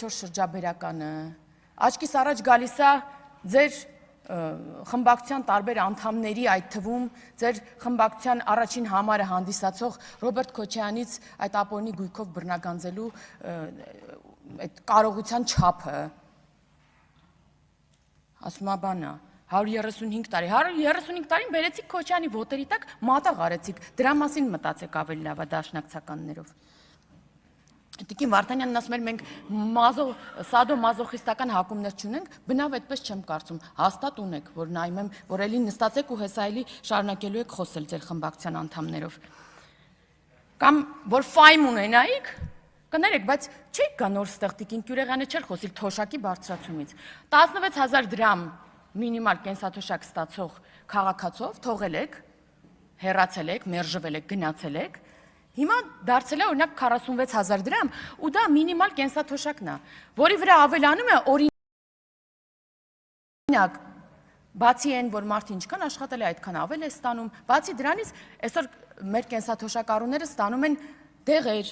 4 շրջաբերականը, աչքիս առաջ գալիս է ձեր խմբակցության տարբեր անդամների, այդ թվում ձեր խմբակցության առաջին համարը հանդիսացող Ռոբերտ Քոչարյանից այդ ապօրինի գույքով բռնագանձելու այդ կարողության չափը, ասում է բանա, 135 տարի, 135 տարին բերեցիք Քոչարյանի ոտերի տակ, մատաղ արեցիք, դրա մասին մտածեք ավելի լավ դաշնակցականներով։ Տիկին Վարդանյանն ասում էր, մենք սադո-մազոխիստական հակումներ չունենք, բնավ այդպես չեմ կարծում, հաստատ ունեք, որ նայում եմ, որ էլի նստացեք ու հեսա էլի շարունակելու եք խոսել ձեր խմբակցության անդամներով։ Կամ որ ֆայմ ունենայիք, կներեք, բայց չեք գա նոր ստեղ տիկին Կյուրեղյանը չէր խոսիլ թոշակի բարձրացումից։ 16,000 դրամ մինիմալ կենսաթոշակ ստացող քաղաքացով թողել եք, հեռացել եք, մերժվել եք, գնացել եք, հիմա դարձել է օրինակ 46,000 դրամ ու դա մինիմալ կենսաթոշակն է, որի վրա ավելանում է օրինակ, բացի այն, որ մարդը ինչքան աշխատել է, այդքան ավել է ստանում, բացի դրանից այսօր մեր կենսաթոշակառուները ստանում են դեղեր,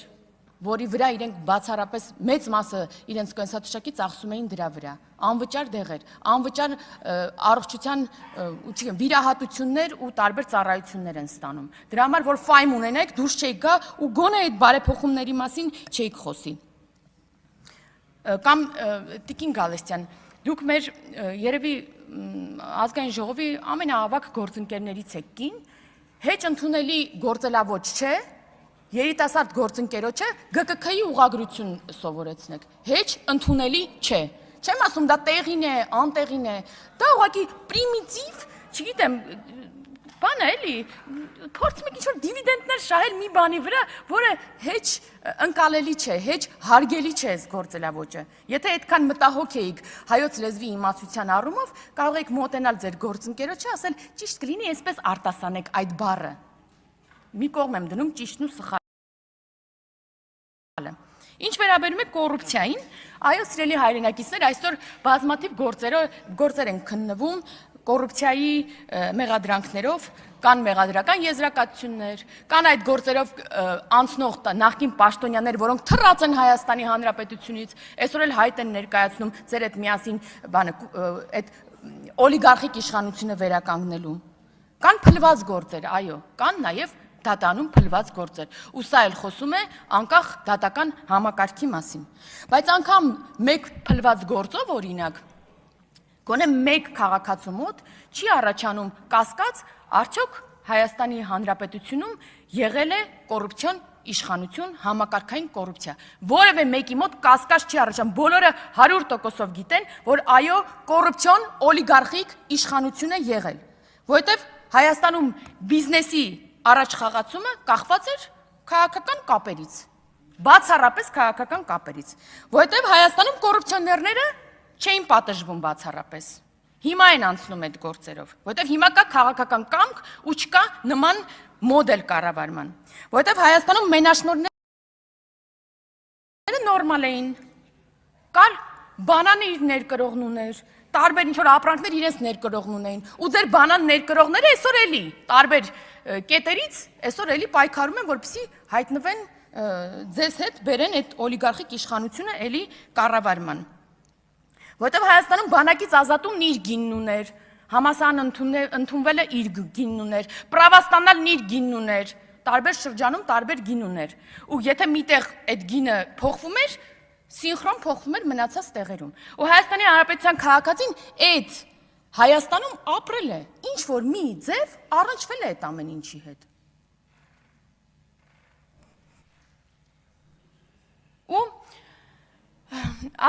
որի վրա իրենք բացառապես մեծ մասը իրենց կենսաթոշակից ծախսում էին դրա վրա, անվճար դեղեր, անվճար առողջության վիրահատություններ ու տարբեր ծառայություններ են ստանում։ Դրա համար, որ ֆայմ ունենայիք, դուրս չէիք գա ու գոնե այդ բարեփոխումների մասին չէիք խոսի։ Կամ Տիկին Գալստյան, դուք մեր երևի ազգային ժողովի ամենաավագ գործընկերներից եք կին, հեչ ընդունելի գործելավոճ չէ, երիտասարդ գործընկերոջը ԳԿՔ-ի ուղղագրություն սովորեցնեք, հեչ ընդունելի չէ, չեմ ասում դա տեղին է, անտեղին է, դա ուղղակի պրիմիտիվ, չգիտեմ, բան է էլի, փորձում եք ինչ-որ դիվիդենտներ շահել մի բանի վրա, որը հեչ ընկալելի չէ, հեչ հարգելի չէ այս գործելավոճը։ Եթե այդքան մտահոգ էիք հայոց լեզվի իմացության առումով, կարող եք մոտենալ ձեր գործընկերոջը, ասել ճիշտ կլինի այսպես արտասանեք այդ բառը։ Մի կողմ եմ դնում ճիշտն ու սխալը։ Ինչ վերաբերում է կոռուպցիային, այո, սիրելի հայրենակիցներ, այսօր բազմաթիվ գործեր են քննվում կոռուպցիայի մեղադրանքներով, կան մեղադրական եզրակացություններ, կան այդ գործերով անցնող նախկին պաշտոնյաներ, որոնք թռած են Հայաստանի Հանրապետությունից, այսօր էլ հայտ են ներկայացնում ձեր այդ միասին այդ օլիգարխիկ իշխանությունը վերականգնելու։ Կան փլված գործեր, այո, կան նաև դատանում փլված գործեր, ու սա էլ խոսում է անկախ դատական համակարգի մասին։ Բայց անգամ մեկ փլված գործով օրինակ, գոնե մեկ քաղաքացու մոտ չի առաջանում կասկած, արդյոք Հայաստանի Հանրապետությունում եղել է կոռուպցիոն իշխանություն, համակարգային կոռուպցիա։ Որևէ մեկի մոտ կասկած չի առաջանում, բոլորը 100%-ով գիտեն, որ այո, կոռուպցիոն օլիգարխիկ իշխանություն է եղել, որովհետև Հայաստանում բիզնեսի առաջ խաղացումը կախված էր քաղաքական կապերից, բացառապես քաղաքական կապերից, որովհետև Հայաստանում կոռուպցիոներները չէին պատժվում բացառապես, հիմա են անցնում այդ գործերով, որովհետև հիմա կա քաղաքական կամք ու չկա նման մոդել կառավարման, որովհետև Հայաստանում մենաշնորհները նորմալ էին, կար բանանը իր ներկրողն ուներ, տարբեր ինչ-որ ապրանքներ իրենց ներկրողն ունեին, ու ձեր բանան ներկրողները այսօր էլի տարբեր կետերից այսօր էլի պայքարում են, որպեսզի հայտնվեն ձեզ հետ բերեն այդ օլիգարխիկ իշխանությունը էլի կառավարման։ Որովհետև Հայաստանում բանակից ազատումն իր գինն ուներ, համասարան ընդունվելը իր գինն ուներ, պրավաստանալն իր գինն ուներ, տարբեր շրջանում տարբեր գին ուներ։ Ու եթե միտեղ այդ գինը փոխվում էր, սինխրոն փոխվում էր մնացած տեղերում։ Ու Հայաստանի Հանրապետության քաղաքացին այդ Հայաստանում ապրել է, ինչ որ մի ձև առնչվել է այդ ամեն ինչի հետ։ Ու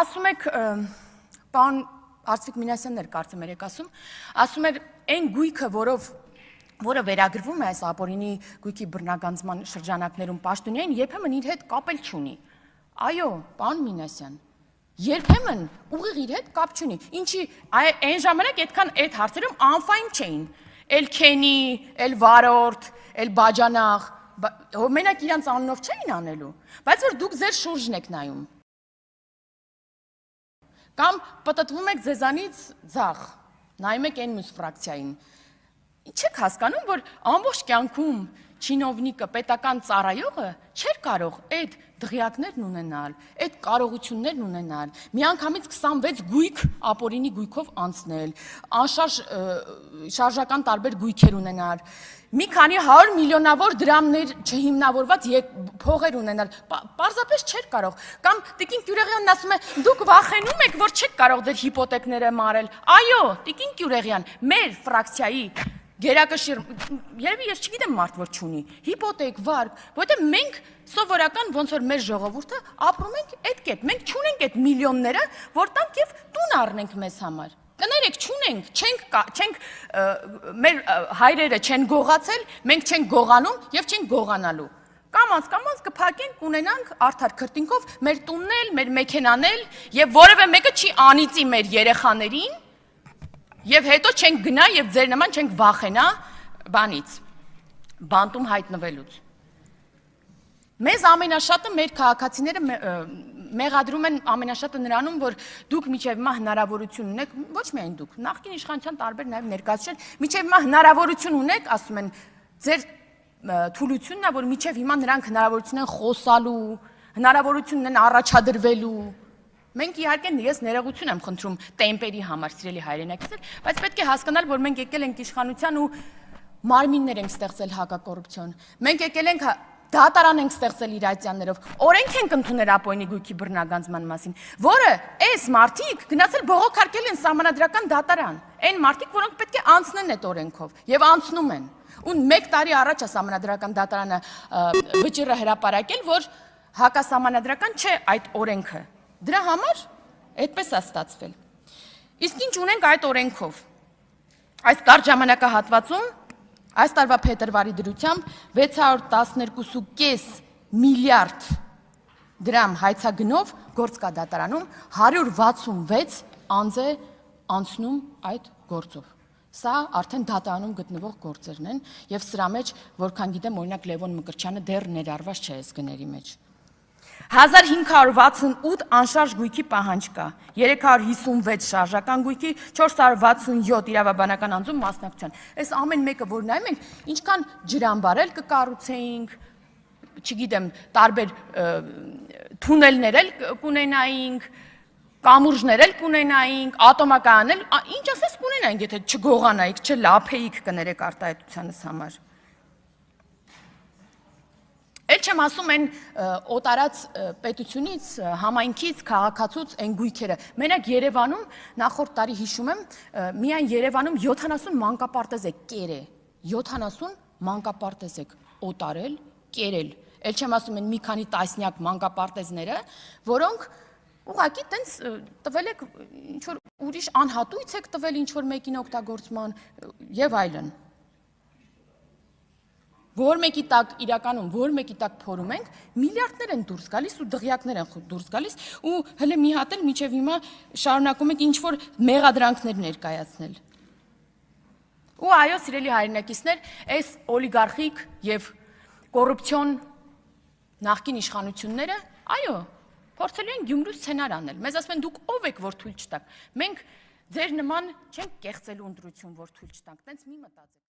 ասում եք, պարոն Արծվիկ Մինասյանն էր կարծեմ երեք ասում էր այն գույքը, որը վերագրվում է այս ապօրինի գույքի բռնագանձման շրջանակներում պաշտոնյային, երբեմն իր հետ կապել չունի։ Այո, պարոն Մինասյան, երբեմն ուղիղ իր հետ կապ չունի։ Ինչի այն ժամանակ այդքան այդ հարցերում անֆայն չէին։ Էլ Քենի, էլ Վարորդ, էլ Բաջանաղ, մենակ իրանց անունով չէին անելու, բայց որ դուք ձեր շուրջն եք նայում։ Կամ պտտվում եք ձեզանից ձախ, նայում եք այն մյուս ֆրակցիային։ Չեք հասկանում, որ ամբողջ կյանքում չինովնիկը, պետական ծառայողը չէր կարող այդ դղյակներն ունենալ, այդ կարողություններն ունենալ, միանգամից 26 գույք ապօրինի գույքով անցնել, անշարժ շարժական տարբեր գույքեր ունենալ, մի քանի 100 միլիոնավոր դրամներ չհիմնավորված փողեր ունենալ, պարզապես չէր կարող, կամ Տիկին Գյուրեղյանն ասում է, դուք վախենում եք, որ չեք կարող ձեր հիպոթեքները մարել, այո, Տիկին Գյուրեղյան, մեր ֆրակցիայի գերակշիռ, երևի ես չգիտեմ մարդ որ չունի, հիպոթեք, վարկ, որովհետև մենք սովորական ոնց որ մեր ժողովուրդը ապրում ենք այդ կետ, մենք չունենք այդ միլիոնները, որ տանք եւ տուն առնենք մեզ համար։ Կներեք, չունենք, չենք մեր հայրերը չեն գողացել, մենք չենք գողանում եւ չենք գողանալու։ Կամաց կփակենք, կունենանք արդար քրտինքով մեր տունն էլ, մեր մեքենան էլ եւ որևէ մեկը չի անիծի մեր երեխաներին եւ հետո չենք գնա եւ ձեր նման չենք վախենա բանից, բանտում հայտնվելուց։ Մեզ ամենաշատը մեր քաղաքացիները մեղադրում են ամենաշատը նրանում, որ դուք միջև հիմա հնարավորություն ունեք, ոչ միայն դուք, նախկին իշխանության տարբեր նաև ներկայացուցիչ, միջև հիմա հնարավորություն ունեք, ասում են, ձեր թուլությունն է, որ միջև հիմա նրանք հնարավորություն են խոսալու, հնարավորություն են առաջադրվելու։ Մենք իհարկե ես ներողություն եմ խնդրում տեմպերի համար, սիրելի հայրենակիցներ, բայց պետք է հասկանալ, որ մենք եկել ենք իշխանության ու մարմիններ ենք ստեղծել հակակոռուպցիոն։ Մենք եկել ենք դատարան ենք ստեղծել իր այցյաններով, օրենք ենք ընդունել ապօրինի գույքի բռնագանձման մասին, որը այս մարդիկ գնացել բողոքարկել են սահմանադրական դատարան, այն մարդիկ, որոնք պետք է անցնեն այդ օրենքով եւ անցնում են։ Ու 1 տարի առաջ է սահմանադրական դատարանը վճիռը հրապարակել, որ հակասահմանադրական չէ այդ օրենքը։ Դրա համար այդպես է ստացվել։ Իսկ ինչ ունենք այդ օրենքով։ Այս կարճ ժամանակահատվածում այս տարվա փետրվարի դրությամբ 612.5 միլիարդ դրամ հայցագնով գործ կա դատարանում, 166 անձ է անցնում այդ գործով։ Սա արդեն դատարանում գտնվող գործերն են եւ սրա մեջ, որքան գիտեմ, օրինակ Լևոն Մկրտչյանը դեռ ներառված չէ այս գների մեջ։ 1568 անշարժ գույքի պահանջ կա, 356 շարժական գույքի, 467 իրավաբանական անձում մասնակցության։ Այս ամեն մեկը որ նայում ենք, ինչքան ջրամբար էլ կկառուցեինք, չգիտեմ, տարբեր թունելներ էլ կունենայինք, կամուրջներ էլ կունենայինք, ատոմակայաններ, ինչ ասես կունենայինք, եթե չգողանայիք, չլափեիք կներեք արտահայտությանս համար։ Էլ չեմ ասում են օտարած պետությունից, համայնքից, քաղաքացուց են գույքերը։ Մենակ Երևանում, նախորդ տարի հիշում եմ, միայն Երևանում 70 մանկապարտեզ է կեր է, 70 մանկապարտեզ է օտարել, կերել։ Էլ չեմ ասում են մի քանի տասնյակ մանկապարտեզները, որոնք ուղղակի տենց տվել եք ինչ-որ ուրիշ անհատույց եք տվել ինչ-որ մեկին օգտագործման եւ այլն։ Որ մեկի տակ իրականում, որ մեկի տակ փորում ենք, միլիարդներ են դուրս գալիս ու դղյակներ են դուրս գալիս ու հələ մի հատ էլ մինչև հիմա շարունակում եք ինչ-որ մեղադրանքներ ներկայացնել։ Ու այո, սիրելի հայրենակիցներ, այս օլիգարխիկ եւ կոռուպցիոն նախկին իշխանությունները, այո, փորձելու են Գյումրու սցենար անել։ Մեզ ասում են դուք ով եք, որ թույլ չտաք։ Մենք ձեր նման չենք կեղծելու ընտրություն, որ թույլ չտանք։ Տենց մի մտածեք։